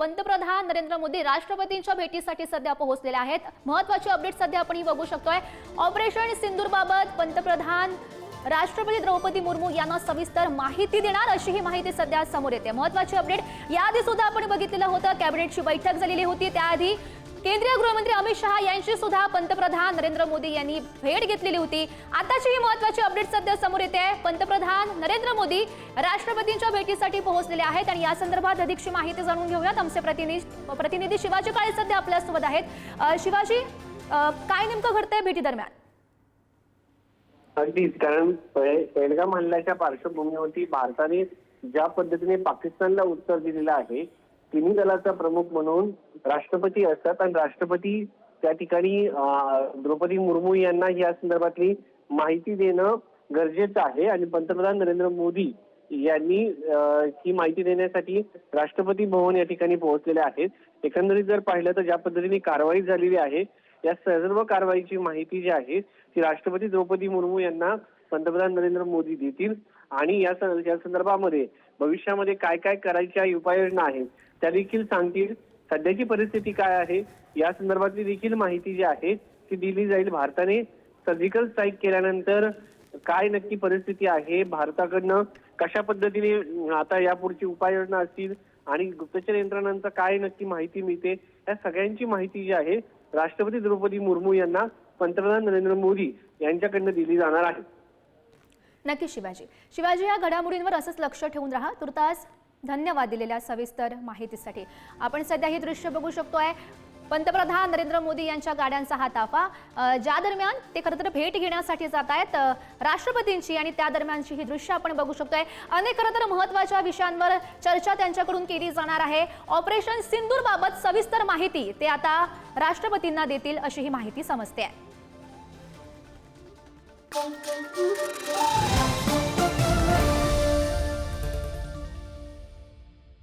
पंतप्रधान नरेंद्र मोदी राष्ट्रपतींच्या भेटीसाठी सध्या पोहोचलेले आहेत। महत्त्वाची अपडेट सध्या आपण बघू शकतोय। ऑपरेशन सिंदूर बाबत पंतप्रधान राष्ट्रपती द्रौपदी मुर्मू यांना सविस्तर माहिती देणार अशी ही माहिती सध्या समोर येते। महत्त्वाची अपडेट याआधी सुद्धा आपण बघितलेलं होतं, कॅबिनेटची बैठक झालेली होती, त्याआधी केंद्रीय गृहमंत्री अमित शहा यांची सुद्धा पंतप्रधान नरेंद्र मोदी यांनी भेट घेतलेली होती। आताची ही महत्त्वाची अपडेट सध्या समोर येते आहे। पंतप्रधान नरेंद्र मोदी राष्ट्रपतींच्या भेटीसाठी पोहोचलेले आहेत आणि या संदर्भात अधिकची माहिती जाणून घेऊयात। आमचे प्रतिनिधी शिवाजी काळे सध्या आपल्या सोबत आहेत। शिवाजी, काय नेमकं घडतंय भेटी दरम्यान? अगदीच, कारण पहलगाम हल्ल्याच्या पार्श्वभूमीवरती भारताने ज्या पद्धतीने पाकिस्तानला उत्तर दिलेलं आहे, तिन्ही दलाचा प्रमुख म्हणून राष्ट्रपती असतात आणि राष्ट्रपती त्या ठिकाणी द्रौपदी मुर्मू यांना या संदर्भातली माहिती देणं गरजेचं आहे आणि पंतप्रधान नरेंद्र मोदी यांनी ही माहिती देण्यासाठी राष्ट्रपती भवन या ठिकाणी पोहोचलेले आहेत। एकंदरीत जर पाहिलं तर ज्या पद्धतीने कारवाई झालेली आहे, या सर्व कारवाईची माहिती जी आहे ती राष्ट्रपती द्रौपदी मुर्मू यांना पंतप्रधान नरेंद्र मोदी देतील आणि या संदर्भामध्ये भविष्यामध्ये काय काय करायच्या उपाययोजना आहेत त्या देखील सांगतील। सध्याची परिस्थिती काय आहे या संदर्भातली देखील माहिती जी आहे ती दिली जाईल। भारताने सर्जिकल स्ट्राईक केल्यानंतर काय नक्की परिस्थिती आहे, भारताकडनं कशा पद्धतीने आता यापुढची उपाययोजना असतील आणि गुप्तचर यंत्रणांचा काय नक्की माहिती मिळते, या सगळ्यांची माहिती जी आहे राष्ट्रपती द्रौपदी मुर्मू यांना पंतप्रधान नरेंद्र मोदी यांच्याकडनं दिली जाणार आहे। नक्की शिवाजी, या घडामोडींवर असंच लक्ष ठेवून राहा। तुर्तास धन्यवाद दिलेल्या सविस्तर माहितीसाठी। आपण सध्या हे दृश्य बघू शकतोय, पंतप्रधान नरेंद्र मोदी यांच्या गाड्यांचा हा ताफा, ज्या दरम्यान ते खरं तर भेट घेण्यासाठी जात आहेत राष्ट्रपतींची, आणि त्या दरम्यानची ही दृश्य आपण बघू शकतोय। अनेक खरं तर महत्त्वाच्या विषयांवर चर्चा त्यांच्याकडून केली जाणार आहे। ऑपरेशन सिंदूर बाबत सविस्तर माहिती ते आता राष्ट्रपतींना देतील अशी ही माहिती समजते आहे।